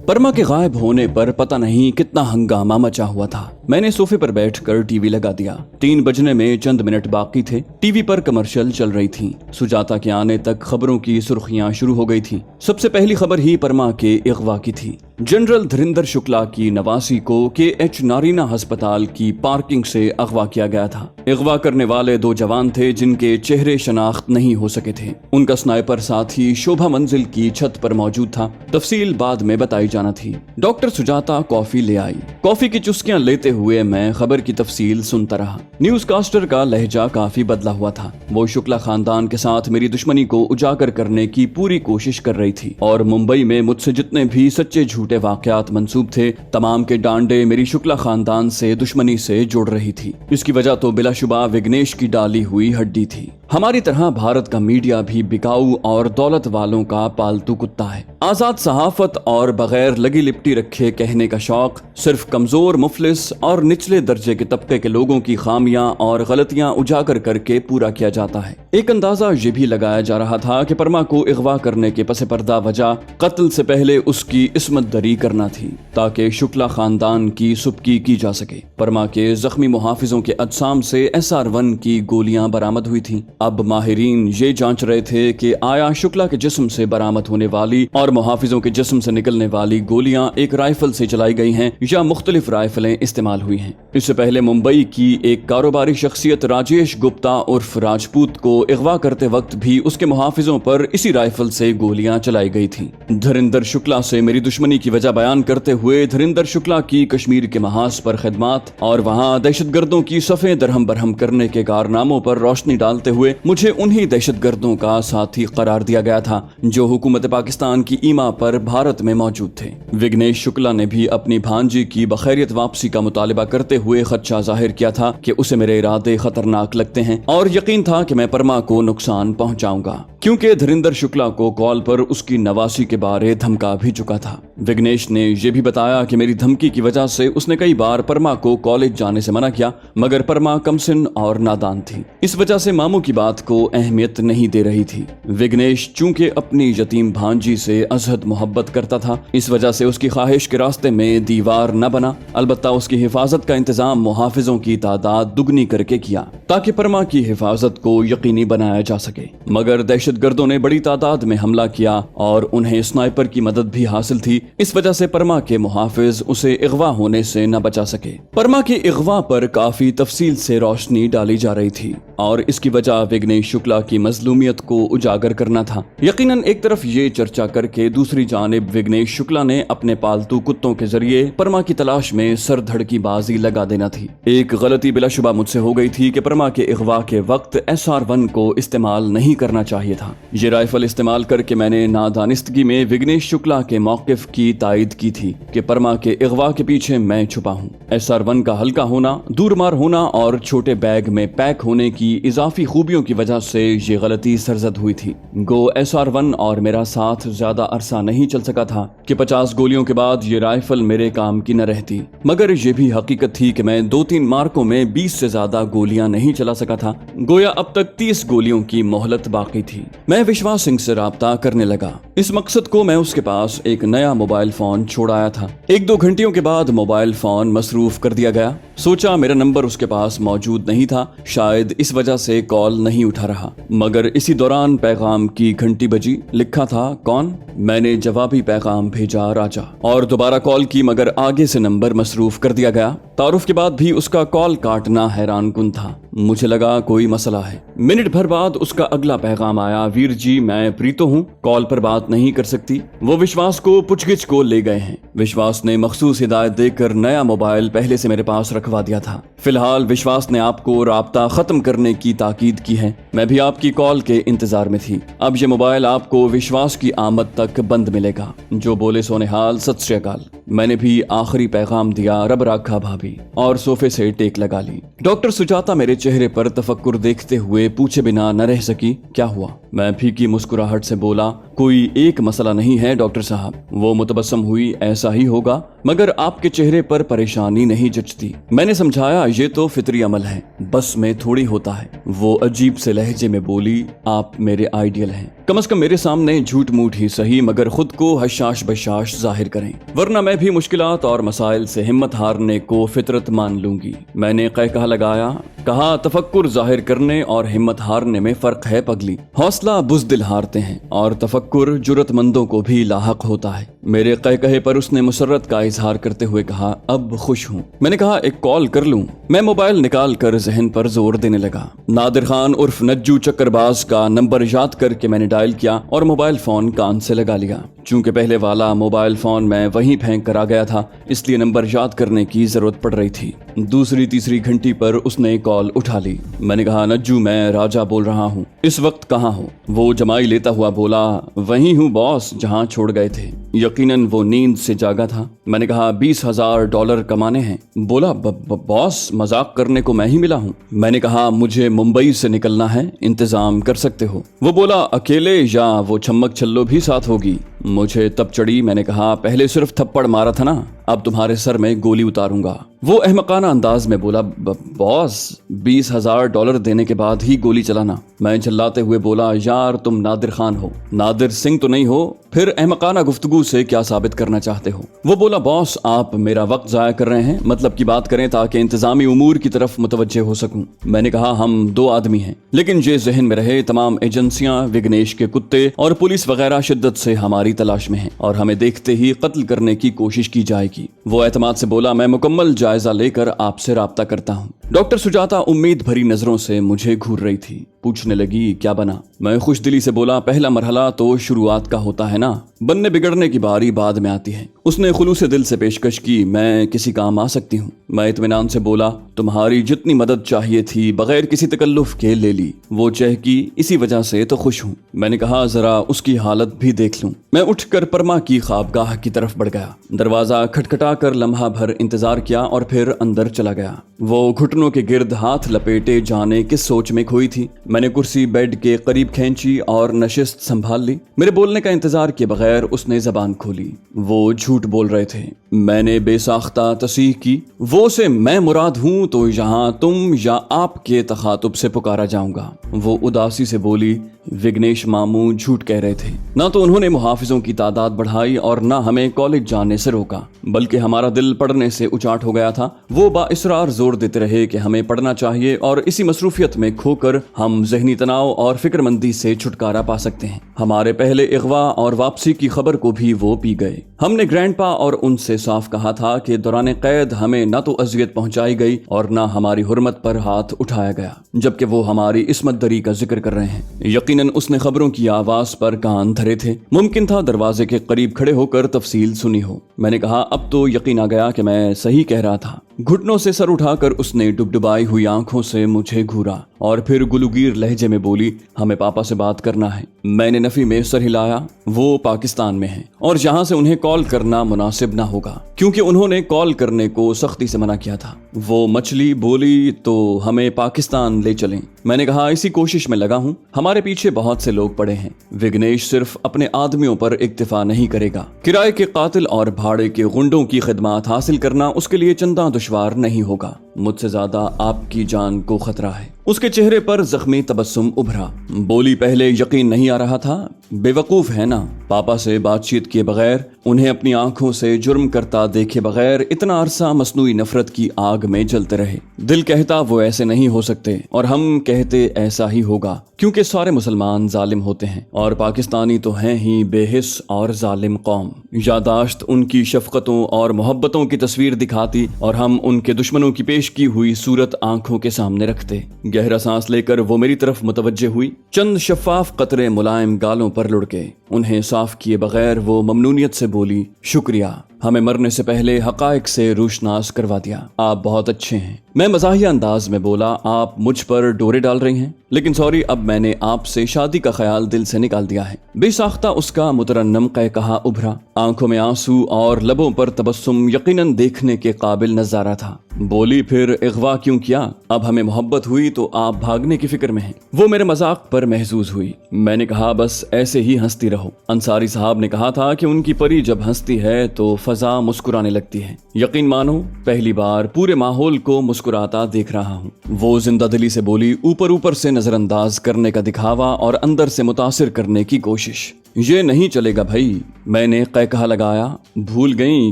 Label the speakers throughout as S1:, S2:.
S1: परमा के गायब होने पर पता नहीं कितना हंगामा मचा हुआ था। मैंने सोफे पर बैठकर टीवी लगा दिया। 3 बजने में चंद मिनट बाकी थे। टीवी पर कमर्शियल चल रही थी। सुजाता के आने तक खबरों की सुर्खियां शुरू हो गई थी। सबसे पहली खबर ही परमा के अगवा की थी। जनरल धीरेंद्र शुक्ला की नवासी को KH नारीना अस्पताल की पार्किंग से अगवा किया गया था। अगवा करने वाले 2 जवान थे जिनके चेहरे शनाख्त नहीं हो सके थे। उनका स्नाइपर साथी शोभा मंजिल की छत पर मौजूद था। तफसील बाद में बताई जाना थी। डॉक्टर सुजाता कॉफी ले आई। कॉफी की चुस्कियां लेते हुए मैं खबर की तफसील सुनता रहा। न्यूज कास्टर का लहजा काफी बदला हुआ था। वो शुक्ला खानदान के साथ मेरी दुश्मनी को उजागर करने की पूरी कोशिश कर रही थी और मुंबई में मुझसे जितने भी सच्चे झूठे वाकयात मंसूब थे, तमाम के डांडे मेरी शुक्ला खानदान से दुश्मनी से जोड़ रही थी। इसकी वजह तो बिलाशुबा विघ्नेश की डाली हुई हड्डी थी। हमारी तरह भारत का मीडिया भी बिकाऊ और दौलत वालों का पालतू कुत्ता है। आजाद सहाफत और बगैर लगी लिपटी रखे कहने का शौक सिर्फ कमजोर, मुफलिस और निचले दर्जे के तबके के लोगों की खामियां और गलतियां उजागर करके पूरा किया जाता है। एक अंदाजा ये भी लगाया जा रहा था कि परमा को अगवा करने के पसे पर्दा वजह कत्ल से पहले उसकी इस्मत दरी करना थी ताकि शुक्ला खानदान की सुबकी की जा सके। परमा के जख्मी मुहाफिजों के अजसाम से SR1 की गोलियां बरामद हुई थी। अब माहिरीन ये जांच रहे थे कि आया शुक्ला के जिस्म से बरामद होने वाली और मुहाफिजों के जिस्म से निकलने वाली गोलियां एक राइफल से चलाई गई हैं या मुख्तलिफ राइफलें इस्तेमाल हुई हैं। इससे पहले मुंबई की एक कारोबारी शख्सियत राजेश गुप्ता उर्फ राजपूत को अगवा करते वक्त भी उसके मुहाफिजों पर इसी राइफल से गोलियां चलाई गई थी। धीरेंद्र शुक्ला से मेरी दुश्मनी की वजह बयान करते हुए धीरेंद्र शुक्ला की कश्मीर के महाज पर खिदमात और वहां दहशतगर्दों की सफ़े दरहम बरहम करने के कारनामों पर रोशनी डालते हुए मुझे उन्हीं दहशतगर्दों का साथी करार दिया गया था जो हुकूमत पाकिस्तान की ईमा पर भारत में मौजूद थे। विघ्नेश शुक्ला ने भी अपनी भांजी की बखैरियत वापसी का मुतालिबा करते हुए खदशा जाहिर किया था कि उसे मेरे इरादे खतरनाक लगते हैं और यकीन था कि मैं परमा को नुकसान पहुंचाऊंगा, क्योंकि धीरेंद्र शुक्ला को कॉल पर उसकी नवासी के बारे धमका भी चुका था। विघ्नेश ने यह भी बताया कि मेरी धमकी की वजह से उसने कई बार परमा को कॉलेज जाने से मना किया, मगर परमा कमसिन और नादान थी। इस वजह से मामू की बात को अहमियत नहीं दे रही थी। विघ्नेश चूंकि अपनी यतीम भांजी से अजहद मोहब्बत करता था, इस वजह से उसकी ख्वाहिश के रास्ते में दीवार न बना, अलबत्ता उसकी हिफाजत का इंतजाम मुहाफिजों की तादाद दुगनी करके किया ताकि परमा की हिफाजत को यकीनी बनाया जा सके। मगर दहशतगर्दों ने बड़ी तादाद में हमला किया और उन्हें स्नाइपर की मदद भी हासिल थी। इस वजह से परमा के मुहाफिज उसे अगवा होने से न बचा सके। परमा के अगवा पर काफी तफसील से रोशनी डाली जा रही थी और इसकी वजह विघ्नेश शुक्ला की मजलूमियत को उजागर करना था। यकीनन एक तरफ ये चर्चा करके दूसरी जानिब विघ्नेश शुक्ला ने अपने पालतू कुत्तों के जरिए परमा की तलाश में सरधड़ की बाजी लगा देना थी। एक गलती बिलाशुबा मुझसे हो गई थी कि परमा के अगवा के वक्त SR1 को इस्तेमाल नहीं करना चाहिए था। ये राइफल इस्तेमाल करके मैंने नादानिस्तगी में विघ्नेश शुक्ला के मौकिफ की तायद की थी कि परमा के अगवा के पीछे मैं छुपा हूँ। SR1 का हल्का होना, दूरमार होना और छोटे बैग में पैक होने की इजाफी खूबियों की वजह से ये गलती सरजद हुई थी। गो SR1 और मेरा साथ ज्यादा अरसा नहीं चल सका था कि 50 गोलियों के बाद ये राइफल मेरे काम की न रहती, मगर ये भी हकीकत थी कि मैं 2-3 मार्कों में 20 से ज्यादा गोलियां नहीं चला सका था। गोया अब तक 30 गोलियों की मोहलत बाकी थी। मैं विश्वास सिंह से राब्ता करने लगा। इस मकसद को मैं उसके पास एक नया मोबाइल फोन छोड़ आया था। 1-2 घंटियों के बाद मोबाइल फोन मसरूफ कर दिया गया। सोचा मेरा नंबर उसके पास मौजूद नहीं था, शायद इस वजह से कॉल नहीं उठा रहा, मगर इसी दौरान पैगाम की घंटी बजी। लिखा था कौन? मैंने जवाबी पैगाम भेजा राजा और दोबारा कॉल की, मगर आगे से नंबर मसरूफ कर दिया गया। तारुफ के बाद भी उसका कॉल काटना हैरान कुन था। मुझे लगा कोई मसला है। मिनट भर बाद उसका अगला पैगाम आया, वीर जी मैं प्रीतो हूँ, कॉल पर बात नहीं कर सकती। वो विश्वास को पुछगिछ को ले गए हैं। विश्वास ने मखसूस हिदायत देकर नया मोबाइल पहले से मेरे पास रखवा दिया था। फिलहाल विश्वास ने आपको राब्ता खत्म करने की ताकीद की है। मैं भी आपकी कॉल के इंतजार में थी। अब ये मोबाइल आपको विश्वास की आमद तक बंद मिलेगा। जो बोले सोने हाल, सत श्री अकाल। मैंने भी आखिरी पैगाम दिया, रब राखा भाभी, और सोफे से टेक लगा ली। डॉक्टर सुजाता मेरे चेहरे पर तफक्कुर देखते हुए पूछे बिना न रह सकी, क्या हुआ? मैं फीकी मुस्कुराहट से बोला, कोई एक मसला नहीं है डॉक्टर साहब। वो मुतबस्सम हुई, ऐसा ही होगा, मगर आपके चेहरे पर परेशानी नहीं जचती। मैंने समझाया, ये तो फितरी अमल है, बस में थोड़ी होता है। वो अजीब से लहजे में बोली, आप मेरे आइडियल हैं। कम से कम मेरे सामने झूठ मूठ ही सही मगर खुद को हशाश बशाश जाहिर करें, वरना मैं भी मुश्किलात और मसाइल से हिम्मत हारने को फितरत मान लूंगी। मैंने कहा लगाया, कहा तफक्कुर जाहिर करने और हिम्मत हारने में फर्क है पगली। हौसला बुज़दिल हारते हैं और तफक्कुर जुरतमंदों को भी लाहक होता है। मेरे कहे पर उसने मुसर्रत का इजहार करते हुए कहा, अब खुश हूँ। मैंने कहा एक कॉल कर लूं। मैं मोबाइल निकाल कर जहन पर जोर देने लगा। नादिर खान उर्फ नज्जू चक्करबाज का नंबर याद करके मैंने डायल किया और मोबाइल फोन कान से लगा लिया। चूंकि पहले वाला मोबाइल फोन मैं वहीं फेंक कर आ गया था, इसलिए नंबर याद करने की जरूरत पड़ रही थी। दूसरी तीसरी घंटी पर उसने कॉल उठा ली। मैंने कहा, नज्जू मैं राजा बोल रहा हूँ, इस वक्त कहाँ हो? वो जमाई लेता हुआ बोला, वहीं हूँ बॉस जहाँ छोड़ गए थे। यकीनन वो नींद से जागा था। मैंने कहा, $20,000 कमाने हैं। बोला, बॉस मजाक करने को मैं ही मिला हूँ। मैंने कहा, मुझे मुंबई से निकलना है, इंतजाम कर सकते हो? वो बोला, अकेले या वो छम्मक छल्लो भी साथ होगी? मुझे तब चढ़ी। मैंने कहा, पहले सिर्फ थप्पड़ मारा था ना, अब तुम्हारे सर में गोली उतारूंगा। वो अहमकाना अंदाज में बोला, बॉस $20,000 देने के बाद ही गोली चलाना। मैं चिल्लाते हुए बोला, यार तुम नादिर खान हो, नादिर सिंह तो नहीं हो? फिर अहमकाना गुफ्तगू से क्या साबित करना चाहते हो? वो बोला, बॉस आप मेरा वक्त जाया कर रहे हैं, मतलब की बात करें ताकि इंतजामी उमूर की तरफ मुतवज्जे हो सकूं। मैंने कहा, हम 2 आदमी हैं, लेकिन ये जहन में रहे तमाम एजेंसियां, विघ्नेश के कुत्ते और पुलिस वगैरह शिद्दत से हमारी तलाश में हैं और हमें देखते ही कत्ल करने की कोशिश की जाएगी। वो एतमाद से बोला, मैं मुकम्मल जायजा लेकर आपसे राब्ता करता हूँ। डॉक्टर सुजाता उम्मीद भरी नजरों से मुझे घूर रही थी। पूछने लगी, क्या बना? मैं खुश दिली से बोला, पहला मरहला तो शुरुआत का होता है ना, बनने बिगड़ने की बारी बाद में आती है। उसने खुलूसे दिल से पेशकश की, मैं किसी काम आ सकती हूँ? मैं इत्मीनान से बोला, तुम्हारी जितनी मदद चाहिए थी बगैर किसी तकल्लुफ के ले ली। वो चहकी, इसी वजह से तो खुश हूँ। मैंने कहा, जरा उसकी हालत भी देख लूं। मैं उठकर परमा की ख्वाबगाह की तरफ बढ़ गया। दरवाजा खटखटा कर लम्हा भर इंतजार किया और फिर अंदर चला गया। वो घुटनों के गिर्द हाथ लपेटे जाने किस सोच में खोई थी। मैंने कुर्सी बेड के करीब खींची और नशिस्त संभाल ली। मेरे बोलने का इंतजार किए बगैर उसने जबान खोली। वो झूठ बोल रहे थे। मैंने बेसाख्ता तसीह की, वो से मैं मुराद हूं तो यहाँ तुम या आपके तखातुब से पुकारा जाऊंगा। वो उदासी से बोली, विघ्नेश मामू झूठ कह रहे थे। ना तो उन्होंने मुहाफिजों की तादाद बढ़ाई और ना हमें कॉलेज जाने से रोका, बल्कि हमारा दिल पढ़ने से उचाट हो गया था। वो बाइसरार जोर देते रहे कि हमें पढ़ना चाहिए और इसी मसरूफियत में खोकर हम ज़हनी तनाव और फिक्रमंदी से छुटकारा पा सकते हैं। हमारे पहले इगवा और वापसी की खबर को भी वो पी गए। हमने ग्रैंडपा और उनसे साफ कहा था कि दौरान कैद हमें न तो अजियत पहुंचाई गई और न हमारी हुर्मत पर हाथ उठाया गया, जबकि वो हमारी इस्मत दरी का जिक्र कर रहे हैं। यकीनन उसने खबरों की आवाज पर कान धरे थे। मुमकिन था दरवाजे के करीब खड़े होकर तफसील सुनी हो। मैंने कहा, अब तो यकीन आ गया कि मैं सही कह रहा था। घुटनों से सर उठाकर उसने डुबडुबाई हुई आंखों से मुझे घूरा और फिर गुलूगीर लहजे में बोली, हमें पापा से बात करना है। मैंने नफी में सर हिलाया। वो पाकिस्तान में हैं और जहां से उन्हें कॉल करना मुनासिब ना होगा, क्योंकि उन्होंने कॉल करने को सख्ती से मना किया था। वो मछली बोली, तो हमें पाकिस्तान ले चलें। मैंने कहा, इसी कोशिश में लगा हूं। हमारे पीछे बहुत से लोग पड़े हैं। विघ्नेश सिर्फ अपने आदमियों पर इक्तिफा नहीं करेगा। किराए के कातिल और भाड़े के गुंडों की खिदमत हासिल करना उसके लिए चंदा दुश्वार नहीं होगा। मुझसे ज्यादा आपकी जान को खतरा है। उसके चेहरे पर जख्मी तबस्सुम उभरा। बोली, पहले यकीन नहीं आ रहा था, बेवकूफ है ना, पापा से बातचीत किए बगैर, उन्हें अपनी आंखों से जुर्म करता देखे बगैर इतना अरसा मसनूई नफरत की आग में जलते रहे। दिल कहता वो ऐसे नहीं हो सकते और हम कहते ऐसा ही होगा, क्योंकि सारे मुसलमान जालिम होते हैं और पाकिस्तानी तो हैं ही बेहिस और जालिम कौम। यादाश्त उनकी शफकतों और मोहब्बतों की तस्वीर दिखाती और हम उनके दुश्मनों की पेश की हुई सूरत आंखों के सामने रखते। गहरा सांस लेकर वो मेरी तरफ मुतवज्जे हुई। चंद शफाफ कतरे मुलायम गालों पर लुढ़के। उन्हें साफ किए बगैर वो ममनूनियत से बोली, शुक्रिया, हमें मरने से पहले हकायक से रूशनास करवा दिया। आप बहुत अच्छे हैं। मैं मज़ाहिया अंदाज में बोला, आप मुझ पर डोरे डाल रही हैं, लेकिन सॉरी, अब मैंने आपसे शादी का ख्याल दिल से निकाल दिया है। बेसाख्ता उसका मुतरन्नम कहा उभरा। आंखों में आंसू और लबों पर तबस्सुम यकीनन देखने के काबिल नजारा था। बोली, फिर इगवा क्यों किया? अब हमें मोहब्बत हुई तो आप भागने की फिक्र में हैं। वो मेरे मजाक पर महजूज हुई। मैंने कहा, बस ऐसे ही हंसती रहो। अंसारी साहब ने कहा था कि उनकी परी जब हंसती है तो फजा मुस्कुराने लगती है। यकीन मानो पहली बार पूरे माहौल को मुस्कुराता देख रहा हूँ। वो जिंदा दिली से बोली, ऊपर ऊपर से नजरअंदाज करने का दिखावा और अंदर से मुतासिर करने की कोशिश। ये नहीं चलेगा भाई। मैंने कहा लगाया। भूल गई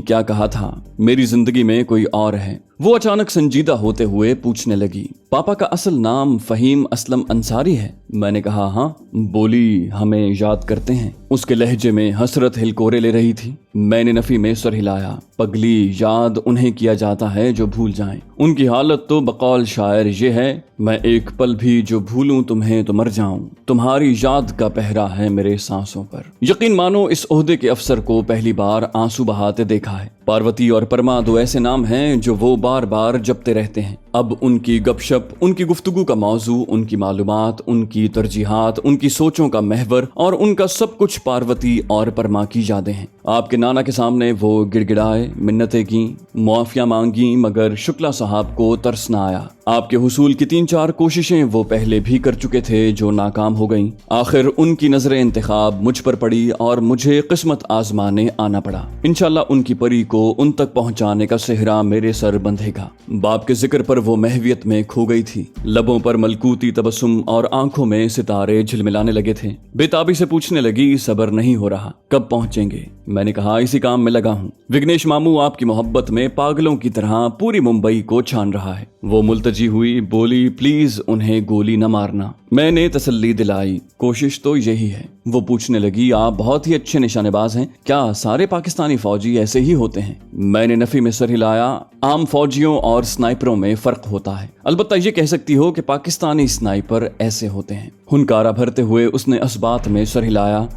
S1: क्या कहा था, मेरी जिंदगी में कोई और है। वो अचानक संजीदा होते हुए पूछने लगी, पापा का असल नाम फहीम असलम अंसारी है? मैंने कहा हाँ। बोली, हमें याद करते हैं। उसके लहजे में हसरत हिलकोरे ले रही थी। मैंने नफी में सर हिलाया। पगली, याद उन्हें किया जाता है जो भूल जाएं। उनकी हालत तो बकौल शायर ये है, मैं एक पल भी जो भूलूं तुम्हें तो मर जाऊं। तुम्हारी याद का पहरा है मेरे सांसों पर। यकीन मानो इस ओहदे के अफसर को पहली बार आंसू बहाते देखा है। पार्वती और परमा दो ऐसे नाम हैं जो वो बार बार जपते रहते हैं। अब उनकी गपशप, उनकी गुफ्तगू का मौजू, उनकी मालूमात, उनकी तरजीहात, उनकी सोचों का महवर और उनका सब कुछ पार्वती और परमा की यादें हैं। आपके नाना के सामने वो गिड़गिड़ाए, मिन्नतें की, मुआफिया मांगी, मगर शुक्ला साहब को तरस न आया। आपके हुसूल की 3-4 कोशिशें वो पहले भी कर चुके थे जो नाकाम हो गईं। आखिर उनकी नजर इंतखाब मुझ पर पड़ी और मुझे किस्मत आजमाने आना पड़ा। इंशाल्लाह उनकी परी को उन तक पहुंचाने का सेहरा मेरे सर बंधेगा। बाप के जिक्र पर वो महवियत में खो गई थी। लबों पर मलकूती तबस्सुम और आंखों में सितारे झिलमिलाने लगे थे। बेताबी से पूछने लगी, सबर नहीं हो रहा, कब पहुंचेंगे? मैंने कहा, इसी काम में लगा हूँ। विघ्नेश मामू आपकी मोहब्बत में पागलों की तरह पूरी मुंबई को छान रहा है। वो मुल्तजी हुई, बोली, प्लीज उन्हें गोली न मारना। मैंने तसल्ली दिलाई, कोशिश तो यही है। वो पूछने लगी, आप बहुत ही अच्छे निशानेबाज हैं, क्या सारे पाकिस्तानी फौजी ऐसे ही होते हैं? मैंने नफी में सर हिलाया। आम फौजियों और स्नाइपरों में फर्क होता है। अलबत्ता ये कह सकती हो कि पाकिस्तानी स्नाइपर ऐसे होते हैं। हुनकारा भरते हुए उसने इस बात में सर हिलाया।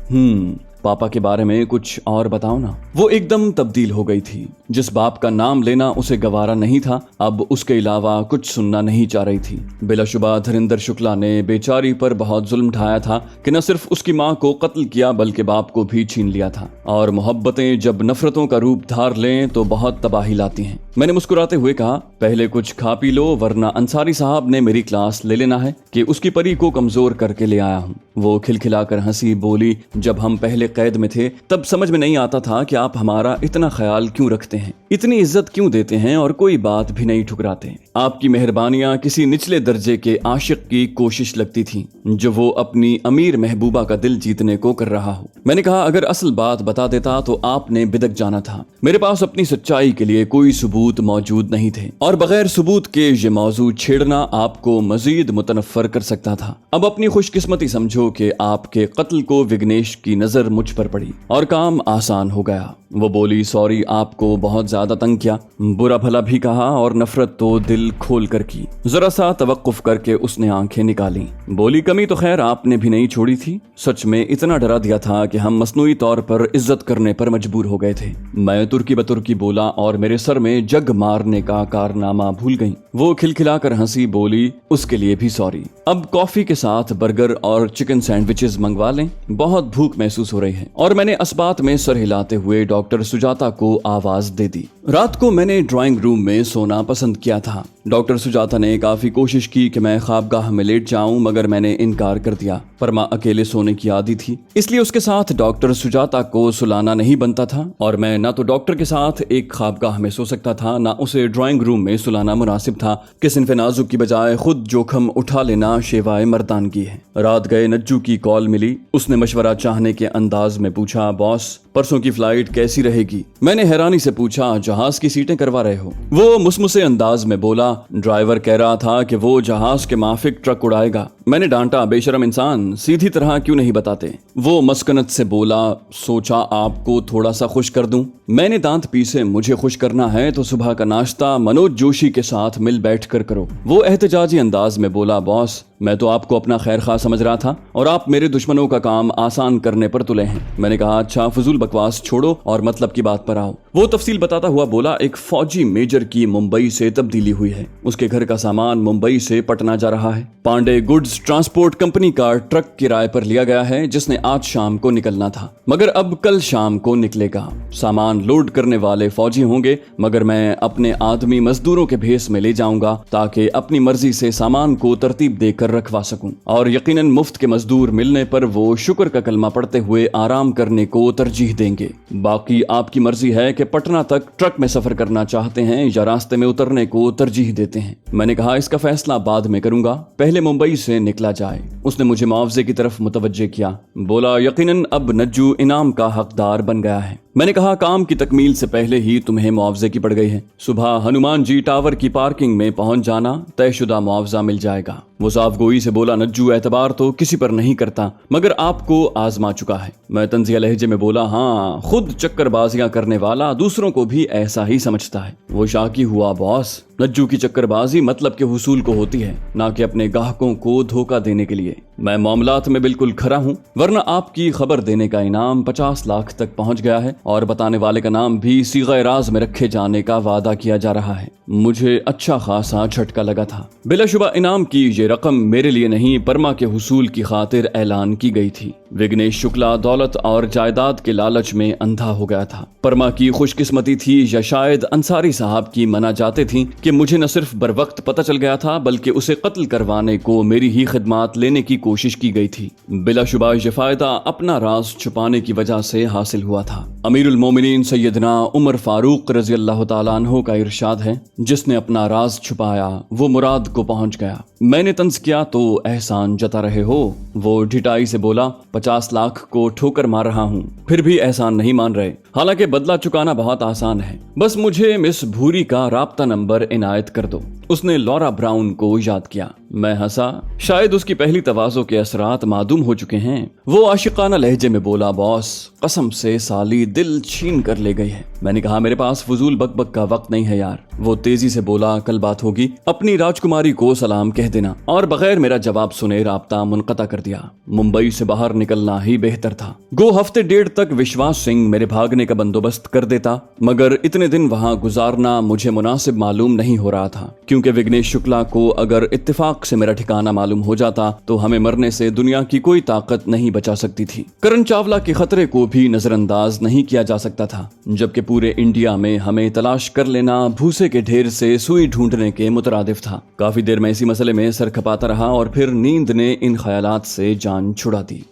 S1: पापा के बारे में कुछ और बताओ ना। वो एकदम तब्दील हो गई थी। जिस बाप का नाम लेना उसे गवारा नहीं था, अब उसके अलावा कुछ सुनना नहीं चाह रही थी। बिलाशुबा धरिंदर शुक्ला ने बेचारी पर बहुत जुल्म ढाया था कि न सिर्फ उसकी माँ को कत्ल किया बल्कि बाप को भी छीन लिया था। और मोहब्बतें जब नफरतों का रूप धार लें तो बहुत तबाही लाती हैं। मैंने मुस्कुराते हुए कहा, पहले कुछ खा पी लो, वरना अंसारी साहब ने मेरी क्लास ले लेना है कि उसकी परी को कमजोर करके ले आया हूँ। वो खिलखिलाकर हंसी, बोली, जब हम पहले कैद में थे तब समझ में नहीं आता था कि आप हमारा इतना ख्याल क्यों रखते हैं, इतनी इज्जत क्यों देते हैं और कोई बात भी नहीं ठुकराते। आपकी मेहरबानियां किसी निचले दर्जे के आशिक की कोशिश लगती थी जो वो अपनी अमीर महबूबा का दिल जीतने को कर रहा हो। मैंने कहा, अगर असल बात बता देता तो आपने बिदक जाना था। मेरे पास अपनी सच्चाई के लिए कोई सबूत मौजूद नहीं थे और बगैर सबूत के ये मौजूद छेड़ना आपको मजीद मुतनफ्फर कर सकता था। अब अपनी खुशकिस्मती समझो कि आपके कत्ल को विघ्नेश की नजर मुझ पर पड़ी और काम आसान हो गया। वो बोली, सॉरी, आपको बहुत ज्यादा तंग किया, बुरा भला भी कहा और नफरत तो दिल खोल कर की। जरा सा तवक्कुफ करके उसने आंखें निकाली। बोली, कमी तो खैर आपने भी नहीं छोड़ी थी। सच में इतना डरा दिया था कि हम मसनूई तौर पर इज्जत करने पर मजबूर हो गए थे। मैं तुर्की बतुर्की बोला और मेरे सर में जग मारने का कारनामा भूल गई। वो खिलखिलाकर हंसी, बोली, उसके लिए भी सॉरी। अब कॉफी के साथ बर्गर और चिकन सैंडविचेस मंगवा लें, बहुत भूख महसूस हो रही है। और मैंने अस्बात में सर हिलाते हुए डॉक्टर सुजाता को आवाज दे दी। रात को मैंने ड्राइंग रूम में सोना पसंद किया था। डॉक्टर सुजाता ने काफी कोशिश की कि मैं ख्वाबगाह में लेट जाऊं, मगर मैंने इनकार कर दिया। परमा अकेले सोने की आदी थी, इसलिए उसके साथ डॉक्टर सुजाता को सुलाना नहीं बनता था और मैं ना तो डॉक्टर के साथ एक ख्वाबगाह में सो सकता था, ना उसे ड्राइंग रूम में सुलाना मुनासिब था कि सिन्फ़े नाजुक की बजाय खुद जोखम उठा लेना शेवाए मर्दानगी है। रात गए नज्जू की कॉल मिली। उसने मशवरा चाहने के अंदाज में पूछा, बॉस परसों की फ्लाइट कैसी रहेगी? मैंने हैरानी से पूछा, जहाज की सीटें करवा रहे हो? वो मुसमुसे अंदाज में बोला, ड्राइवर कह रहा था कि वो जहाज के माफिक ट्रक उड़ाएगा। मैंने डांटा, बेशरम इंसान, सीधी तरह क्यों नहीं बताते? वो मस्कनत से बोला, सोचा आपको थोड़ा सा खुश कर दूं। मैंने दांत पीसे, मुझे खुश करना है तो सुबह का नाश्ता मनोज जोशी के साथ मिल बैठ कर करो। वो एहतजाजी अंदाज में बोला, बॉस मैं तो आपको अपना खैर खा समझ रहा था और आप मेरे दुश्मनों का काम आसान करने पर तुले हैं। मैंने कहा, अच्छा फजूल बकवास छोड़ो और मतलब की बात पर आओ। वो तफसील बताता हुआ बोला, एक फौजी मेजर की मुंबई से तब्दीली हुई है। उसके घर का सामान मुंबई से पटना जा रहा है। पांडे गुड्स ट्रांसपोर्ट कंपनी का ट्रक किराए पर लिया गया है जिसने आज शाम को निकलना था, मगर अब कल शाम को निकलेगा। सामान लोड करने वाले फौजी होंगे, मगर मैं अपने आदमी मजदूरों के भेस में ले जाऊंगा ताकि अपनी मर्जी से सामान को तरतीब देकर रखवा सकूं और यकीनन मुफ्त के मजदूर मिलने पर वो शुक्र का कलमा पढ़ते हुए आराम करने को तरजीह देंगे। बाकी आपकी मर्जी है कि पटना तक ट्रक में सफर करना चाहते हैं या रास्ते में उतरने को तरजीह देते हैं। मैंने कहा इसका फैसला बाद में करूंगा, पहले मुंबई से निकला जाए। उसने मुझे मुआवजे की तरफ मुतवज्जे किया। बोला यकीनन अब नज्जू इनाम का हकदार बन गया है। मैंने कहा काम की तकमील से पहले ही तुम्हें मुआवजे की पड़ गई है। सुबह हनुमान जी टावर की पार्किंग में पहुंच जाना, तयशुदा मुआवजा मिल जाएगा। वो साफ गोई से बोला नज्जू एतबार तो किसी पर नहीं करता, मगर आपको आजमा चुका है। मैं तंजिया लहजे में बोला हाँ, खुद चक्करबाजियां करने वाला दूसरों को भी ऐसा ही समझता है। वो शाकी हुआ बॉस, नज्जू की चक्करबाजी मतलब के हुसूल को होती है, ना कि अपने ग्राहकों को धोखा देने के लिए। मैं मामलात में बिल्कुल खरा हूँ, वरना आपकी खबर देने का इनाम 50 लाख तक पहुंच गया है और बताने वाले का नाम भी सीगा राज में रखे जाने का वादा किया जा रहा है। मुझे अच्छा खासा झटका लगा था। बिलाशुबा इनाम की ये रकम मेरे लिए नहीं, परमा के हुसूल की खातिर ऐलान की गई थी। विघ्नेश शुक्ला दौलत और जायदाद के लालच में अंधा हो गया था। परमा की खुशकिस्मती थी या शायद अंसारी साहब की मना जाते थी कि मुझे न सिर्फ बर वक्त पता चल गया था, बल्कि उसे कत्ल करवाने को मेरी ही खिदमात लेने की कोशिश की गई थी। बिलाशुबा ये फायदा अपना राज छुपाने की वजह से हासिल हुआ था। अमीरुल मोमिनीन सैयदना उमर फारूक रजी अल्लाह तआला अन्हु का इरशाद है, जिसने अपना राज छुपाया वो मुराद को पहुंच गया। मैंने तंज किया तो एहसान जता रहे हो। वो ढिठाई से बोला 50 लाख को ठोकर मार रहा हूँ, फिर भी एहसान नहीं मान रहे। हालांकि बदला चुकाना बहुत आसान है, बस मुझे मिस भूरी का राब्ता नंबर इनायत कर दो। उसने लॉरा ब्राउन को याद किया। मैं हंसा, शायद उसकी पहली तवाज़ो के असरात मादूम हो चुके हैं। वो आशिकाना लहजे में बोला बॉस, कसम से साली दिल छीन कर ले गई है। मैंने कहा मेरे पास फजूल बकबक का वक्त नहीं है यार। वो तेजी से बोला कल बात होगी, अपनी राजकुमारी को सलाम कह देना, और बगैर मेरा जवाब सुने राब्ता मुनक़ता कर दिया। मुंबई से बाहर निकलना ही बेहतर था। गो हफ्ते डेढ़ तक विश्वास सिंह मेरे भागने का बंदोबस्त कर देता, मगर इतने दिन वहां गुजारना मुझे मुनासिब मालूम नहीं हो रहा था, क्योंकि विघ्नेश शुक्ला को अगर इत्तेफाक से मेरा ठिकाना मालूम हो जाता तो हमें मरने से दुनिया की कोई ताकत नहीं बचा सकती थी। करण चावला के खतरे को भी नजरअंदाज नहीं किया जा सकता था, जबकि पूरे इंडिया में हमें तलाश कर लेना भूसे के ढेर से सुई ढूंढने के मुतरादिफ था। काफी देर में इसी मसले में सर खपाता रहा और फिर नींद ने इन ख्यालात से जान छुड़ा दी।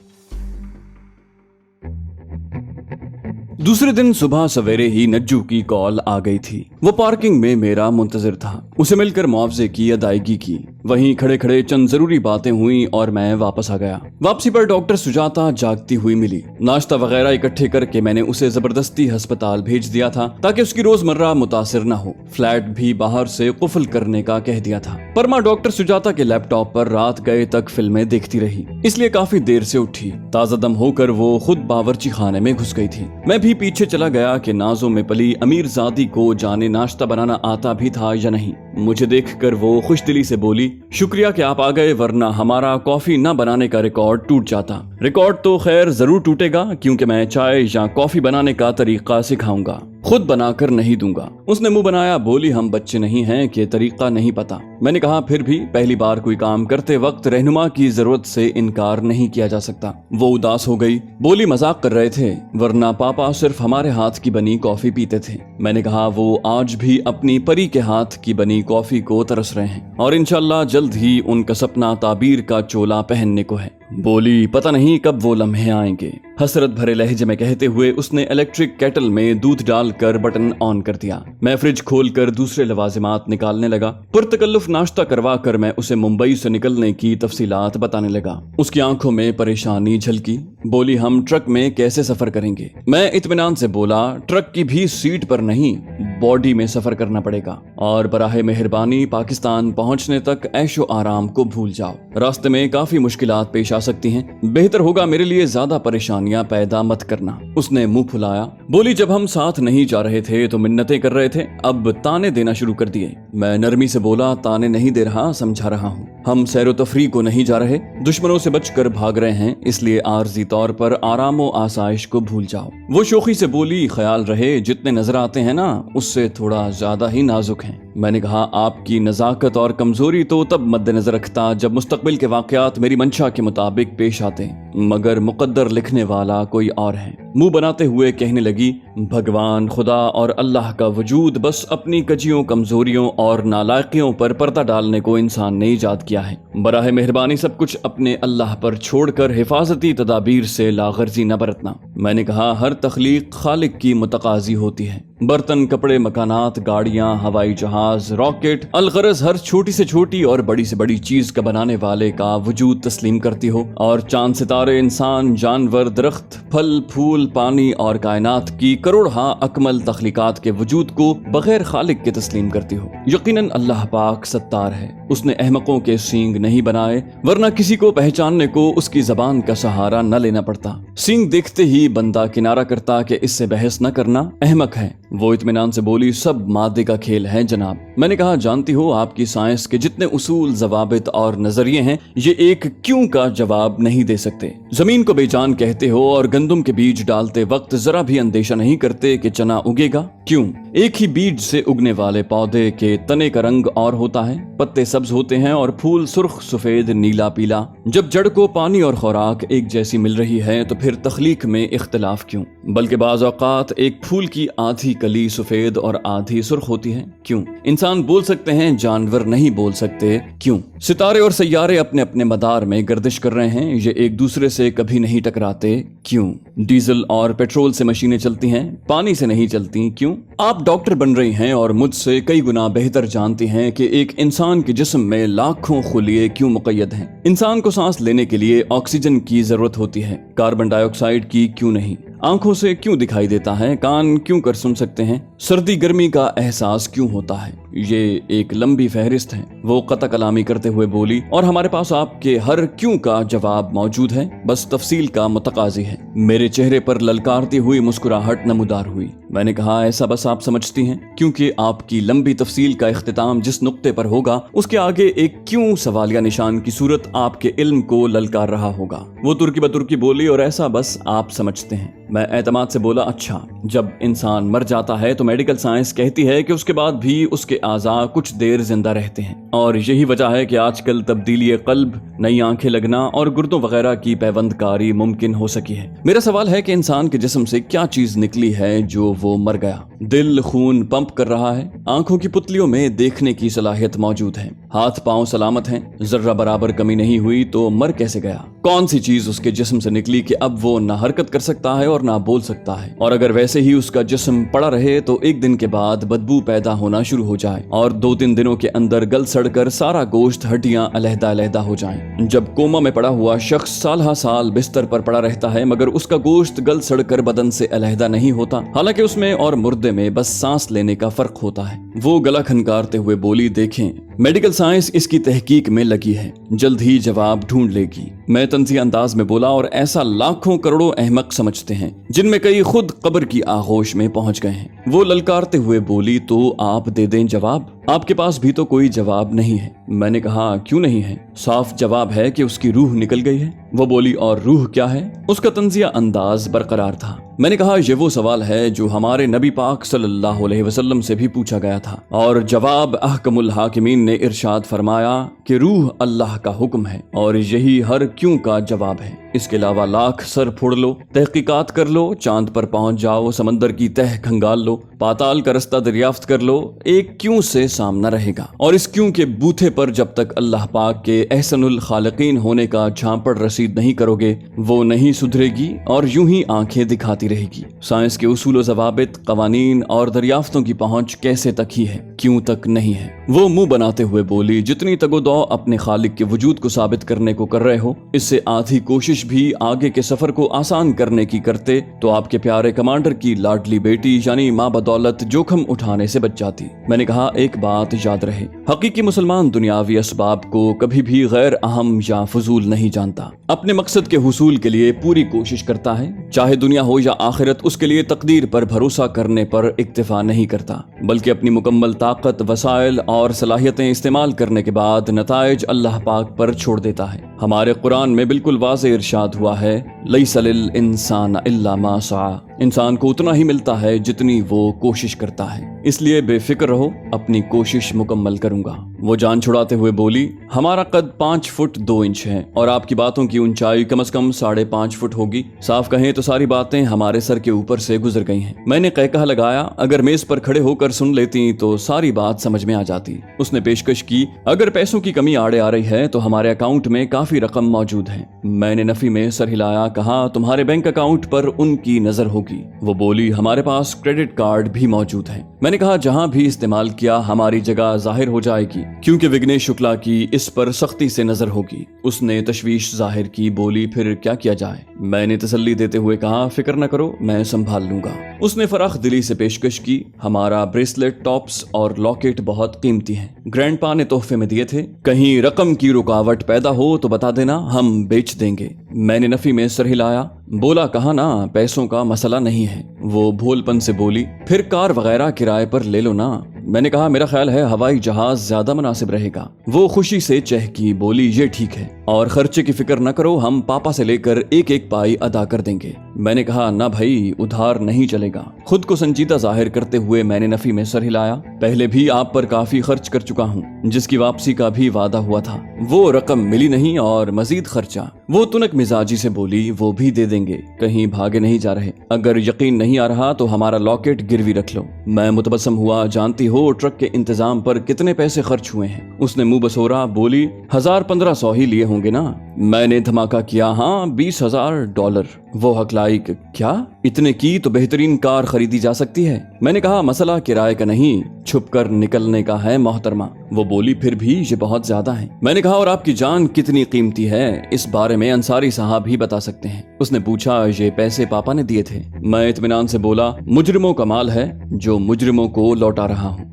S1: दूसरे दिन सुबह सवेरे ही नज्जू की कॉल आ गई थी। वो पार्किंग में मेरा मुंतजिर था। उसे मिलकर मुआवजे की अदायगी की। वहीं खड़े खड़े चंद जरूरी बातें हुई और मैं वापस आ गया। वापसी पर डॉक्टर सुजाता जागती हुई मिली। नाश्ता वगैरह इकट्ठे करके मैंने उसे जबरदस्ती अस्पताल भेज दिया था ताकि उसकी रोजमर्रा मुतासिर न हो। फ्लैट भी बाहर से कुफल करने का कह दिया था। परमा डॉक्टर सुजाता के लैपटॉप पर रात गए तक फिल्में देखती रही, इसलिए काफी देर से उठी। ताजा दम होकर वो खुद बावर्ची खाने में घुस गई थी। मैं भी पीछे चला गया कि नाजों में पली अमीरजादी को जाने नाश्ता बनाना आता भी था या नहीं। मुझे देखकर वो खुशदिली से बोली, शुक्रिया कि आप आ गए, वरना हमारा कॉफी न बनाने का रिकॉर्ड टूट जाता। रिकॉर्ड तो खैर जरूर टूटेगा, क्योंकि मैं चाय या कॉफी बनाने का तरीका सिखाऊंगा, खुद बनाकर नहीं दूंगा। उसने मुंह बनाया। बोली हम बच्चे नहीं हैं कि तरीका नहीं पता। मैंने कहा फिर भी पहली बार कोई काम करते वक्त रहनुमा की जरूरत से इनकार नहीं किया जा सकता। वो उदास हो गई। बोली मजाक कर रहे थे, वरना पापा सिर्फ हमारे हाथ की बनी कॉफी पीते थे। मैंने कहा वो आज भी अपनी परी के हाथ की बनी कॉफी को तरस रहे हैं और इंशाल्लाह जल्द ही उनका सपना ताबीर का चोला पहनने को है। बोली पता नहीं कब वो लम्हे आएंगे। हसरत भरे लहजे में कहते हुए उसने इलेक्ट्रिक केटल में दूध डालकर बटन ऑन कर दिया। मैं फ्रिज खोलकर दूसरे लवाजिमात निकालने लगा। पुरतकल्लुफ नाश्ता करवा कर मैं उसे मुंबई से निकलने की तफसीलात बताने लगा। उसकी आंखों में परेशानी झलकी। बोली हम ट्रक में कैसे सफर करेंगे? मैं इत्मीनान से बोला ट्रक की भी सीट पर नहीं, बॉडी में सफर करना पड़ेगा, और बराहे मेहरबानी पाकिस्तान पहुंचने तक ऐशो आराम को भूल जाओ। रास्ते में काफी मुश्किलात पेश आ सकती हैं, बेहतर होगा मेरे लिए ज्यादा परेशानियां पैदा मत करना। उसने मुंह फुलाया। बोली जब हम साथ नहीं जा रहे थे तो मिन्नतें कर रहे थे, अब ताने देना शुरू कर दिए। मैं नरमी से बोला ताने नहीं दे रहा, समझा रहा हूँ। हम सैरो तफरी को नहीं जा रहे, दुश्मनों से बचकर भाग रहे हैं, इसलिए आर्जी तौर पर आराम व आसाइश को भूल जाओ। वो शोखी से बोली ख्याल रहे जितने नजर आते हैं ना उससे थोड़ा ज्यादा ही नाजुक हैं। मैंने कहा आपकी नजाकत और कमजोरी तो तब मद्देनजर रखता जब मुस्तकबिल के वाकयात मेरी मंशा के मुताबिक पेश आते, मगर मुकद्दर लिखने वाला कोई और है। मुंह बनाते हुए कहने लगी भगवान खुदा और अल्लाह का वजूद बस अपनी कजियों कमजोरियों और नालायकियों पर पर्दा डालने को इंसान ने ईजाद किया है। बराह मेहरबानी सब कुछ अपने अल्लाह पर छोड़कर हिफाजती तदाबीर से लागर्जी न बरतना। मैंने कहा हर तख्लीक खालिक की मुतकाजी होती है। बर्तन, कपड़े, मकानात, गाड़ियां, हवाई जहाज, रॉकेट, अलगरज हर छोटी से छोटी और बड़ी से बड़ी चीज का बनाने वाले का वजूद तस्लीम करती हो, और चांद, सितारे, इंसान, जानवर, दरख्त, फल, फूल, पानी और कायनात की करोड़हा अकमल तख्लीकात के वजूद को बगैर खालिक के तस्लीम करती हो। यकीनन अल्लाह पाक सत्तार है, उसने अहमकों के सींग नहीं बनाए, वरना किसी को पहचानने को उसकी जबान का सहारा न लेना पड़ता। सींग देखते ही बंदा किनारा करता कि इससे बहस न करना, अहमक है। वो इत्मीनान से बोली, सब मादे का खेल है जनाब। मैंने कहा, जानती हो आपकी साइंस के जितने उसूल, जवाबित और नजरिए हैं, ये एक क्यों का जवाब नहीं दे सकते। जमीन को बेजान कहते हो और गंदम के बीज डालते वक्त जरा भी अंदेशा नहीं करते कि चना उगेगा। क्यों? एक ही बीज से उगने वाले पौधे के तने का रंग और होता है, पत्ते सब्ज होते हैं और फूल सुर्ख, सफेद, नीला, पीला। जब जड़ को पानी और खुराक एक जैसी मिल रही है तो फिर तख्लीक में इख्तिलाफ क्यों? बल्कि बाज़ औक़ात एक फूल की आधी कली सफेद और आधी सुर्ख होती है, क्यों? इंसान बोल सकते हैं, जानवर नहीं बोल सकते, क्यों? सितारे और सैयारे अपने अपने मदार में गर्दिश कर रहे हैं, ये एक दूसरे से कभी नहीं टकराते, क्यों? डीजल और पेट्रोल से मशीनें चलती हैं, पानी से नहीं चलती, क्यों? आप डॉक्टर बन रही हैं और मुझसे कई गुना बेहतर जानती हैं कि एक इंसान के जिस्म में लाखों खुलिये क्यों मुक़य्यद हैं। इंसान को सांस लेने के लिए ऑक्सीजन की जरूरत होती है, कार्बन डाइऑक्साइड की क्यों नहीं? आंखों से क्यों दिखाई देता है, कान क्यों कर सुन सकते हैं, सर्दी गर्मी का एहसास क्यों होता है? ये एक लंबी फहरिस्त है। वो कता कलामी करते हुए बोली, और हमारे पास आपके हर क्यों का जवाब मौजूद है, बस तफसील का मुतकाजी है। मेरे चेहरे पर ललकारती हुई मुस्कुराहट नमूदार हुई। मैंने कहा, ऐसा बस आप समझती हैं, क्योंकि आपकी लंबी तफसील का इख्तिताम जिस नुक्ते पर होगा उसके आगे एक क्यों सवालिया निशान की सूरत आपके इल्म को ललकार रहा होगा। वो तुर्की बतुर्की बोली, और ऐसा बस आप समझते हैं। मैं एतमाद से बोला, अच्छा, जब इंसान मर जाता है तो मेडिकल साइंस कहती है कि उसके बाद भी उसके आज़ा कुछ देर जिंदा रहते हैं, और यही वजह है कि आजकल तब्दीली क़ल्ब, नई आंखें लगना और गुर्दों वगैरह की पैवंदकारी मुमकिन हो सकी है। मेरा सवाल है कि इंसान के जिस्म से क्या चीज निकली है जो वो मर गया? दिल खून पंप कर रहा है, आंखों की पुतलियों में देखने की सलाहियत मौजूद है, हाथ पांव सलामत हैं, जर्रा बराबर कमी नहीं हुई, तो मर कैसे गया? कौन सी चीज उसके जिस्म से निकली कि अब वो ना हरकत कर सकता है और ना बोल सकता है? और अगर वैसे ही उसका जिस्म पड़ा रहे तो एक दिन के बाद बदबू पैदा होना शुरू हो जाए और 2-3 दिनों के अंदर गल सड़कर सारा गोश्त, हड्डियां अलहदा अलहदा हो जाएं। जब कोमा में पड़ा हुआ शख्स साल साल बिस्तर पर पड़ा रहता है मगर उसका गोश्त गल सड़कर बदन से अलहदा नहीं होता, हालांकि उसमें और मुर्दे में बस सांस लेने का फर्क होता है। वो गला खनकारते हुए बोली, देखें, मेडिकल साइंस इसकी तहकीक में लगी है, जल्द ही जवाब ढूंढ लेगी। मैं तंज़ी अंदाज में बोला, और ऐसा लाखों करोड़ों अहमक समझते हैं, जिनमें कई खुद कब्र की आगोश में पहुंच गए हैं। वो ललकारते हुए बोली, तो आप दे दें जवाब, आपके पास भी तो कोई जवाब नहीं है। मैंने कहा, क्यों नहीं है? साफ जवाब है कि उसकी रूह निकल गई है। वो बोली, और रूह क्या है? उसका तंजिया अंदाज बरकरार था। मैंने कहा, ये वो सवाल है जो हमारे नबी पाक सल्लल्लाहु अलैहि वसल्लम से भी पूछा गया था, और जवाब अहकमुल हाकिमीन ने इरशाद फरमाया कि रूह अल्लाह का हुक्म है, और यही हर क्यों का जवाब है। इसके अलावा लाख सर फोड़ लो, तहकीकात कर लो, चांद पर पहुंच जाओ, समंदर की तह खंगाल लो, पाताल का रास्ता दरियाफ्त कर लो, एक क्यों से सामना रहेगा। और इस क्यों के बूथे पर जब तक अल्लाह पाक के एहसनुल खालिकीन होने का झांपड़ रसीद नहीं करोगे, वो नहीं सुधरेगी और यूं ही आंखें दिखाती रहेगी। साइंस के उसूल जवाबित, कवानीन और दरियाफ्तों की पहुंच कैसे तक ही है, क्यों तक नहीं है? वो मुंह बनाते हुए बोली, जितनी तगोदौ अपने खालिक के वजूद को साबित करने को कर रहे हो, इससे आधी कोशिश भी आगे के सफर को आसान करने की करते तो आपके प्यारे कमांडर की लाडली बेटी यानी माँ बदौलत जोखम उठाने से बच जाती। मैंने कहा, एक बात याद रहे, हकीकी मुसलमान दुनियावी असबाब को कभी भी गैर अहम या फजूल नहीं जानता। अपने मकसद के हुसूल के लिए पूरी कोशिश करता है, चाहे दुनिया हो या आखिरत। उसके लिए तकदीर पर भरोसा करने पर इक्तिफा नहीं करता, बल्कि अपनी मुकम्मल ताकत, वसाइल और सलाहियतें इस्तेमाल करने के बाद नताइज अल्लाह पाक पर छोड़ देता है। हमारे कुरान में बिल्कुल वाज़ेह इरशाद हुआ है, लैसा लिल इंसान इल्ला मा सआ। इंसान को उतना ही मिलता है जितनी वो कोशिश करता है, इसलिए बेफिक्र रहो, अपनी कोशिश मुकम्मल करूंगा। वो जान छुड़ाते हुए बोली, हमारा कद 5 फुट 2 इंच है और आपकी बातों की ऊंचाई कम से कम 5.5 फुट होगी। साफ कहें तो सारी बातें हमारे सर के ऊपर से गुजर गई हैं। मैंने कहकहा लगाया, अगर मेज पर खड़े होकर सुन लेती तो सारी बात समझ में आ जाती। उसने पेशकश की, अगर पैसों की कमी आड़े आ रही है तो हमारे अकाउंट में काफी रकम मौजूद है। मैंने नफी में सर हिलाया, कहा तुम्हारे बैंक अकाउंट पर उनकी नजर होगी। वो बोली हमारे पास क्रेडिट कार्ड भी मौजूद है। मैंने कहा जहां भी इस्तेमाल किया हमारी जगह जाहिर हो जाएगी, क्योंकि विघ्नेश शुक्ला की इस पर सख्ती से नजर होगी। उसने तशवीश जाहिर की, बोली फिर क्या किया जाए। मैंने तसल्ली देते हुए कहा फिक्र न करो, मैं संभाल लूंगा। उसने फराख दिली से पेशकश की, हमारा ब्रेसलेट, टॉप्स और लॉकेट बहुत कीमती हैं, ग्रैंडपा ने तोहफे में दिए थे, कहीं रकम की रुकावट पैदा हो तो बता देना, हम बेच देंगे। मैंने नफी में सर हिलाया, बोला कहा ना पैसों का मसला नहीं है। वो भोलपन से बोली फिर कार वगैरह किराए पर ले लो ना। मैंने कहा मेरा ख्याल है हवाई जहाज ज्यादा मुनासिब रहेगा। वो खुशी से चहकी, बोली ये ठीक है, और खर्चे की फिक्र न करो, हम पापा से लेकर एक एक पाई अदा कर देंगे। मैंने कहा ना भाई, उधार नहीं चलेगा। खुद को संजीदा जाहिर करते हुए मैंने नफी में सर हिलाया, पहले भी आप पर काफी खर्च कर चुका हूँ, जिसकी वापसी का भी वादा हुआ था, वो रकम मिली नहीं और मजीद खर्चा। वो तुनक मिजाजी से बोली वो भी दे देंगे, कहीं भागे नहीं जा रहे। अगर यकीन नहीं आ रहा तो हमारा लॉकेट गिरवी रख लो। मैं मुतबस्सम हुआ, जानती हो ट्रक के इंतजाम पर कितने पैसे खर्च हुए हैं। उसने मुंह बसोरा, बोली 1000-1500 ही लिए होंगे ना। मैंने धमाका किया, हाँ $20,000। वो हकलाई, क्या इतने की तो बेहतरीन कार खरीदी जा सकती है। मैंने कहा मसला किराए का नहीं, छुप कर निकलने का है मोहतरमा। वो बोली फिर भी ये बहुत ज्यादा है। मैंने कहा और आपकी जान कितनी कीमती है, इस बारे में अंसारी साहब ही बता सकते हैं। उसने पूछा ये पैसे पापा ने दिए थे। मैं इत्मीनान से बोला मुजरिमों का माल है जो मुजरिमों को लौटा रहा हूँ।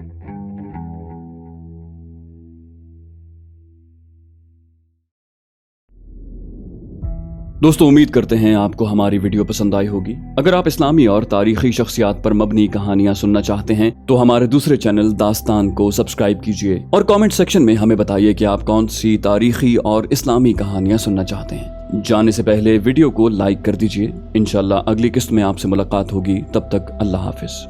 S1: दोस्तों उम्मीद करते हैं आपको हमारी वीडियो पसंद आई होगी। अगर आप इस्लामी और तारीखी शख्सियात पर मबनी कहानियां सुनना चाहते हैं तो हमारे दूसरे चैनल दास्तान को सब्सक्राइब कीजिए और कमेंट सेक्शन में हमें बताइए कि आप कौन सी तारीखी और इस्लामी कहानियां सुनना चाहते हैं। जाने से पहले वीडियो को लाइक कर दीजिए। इंशाल्लाह अगली किस्त में आपसे मुलाकात होगी, तब तक अल्लाह हाफिज।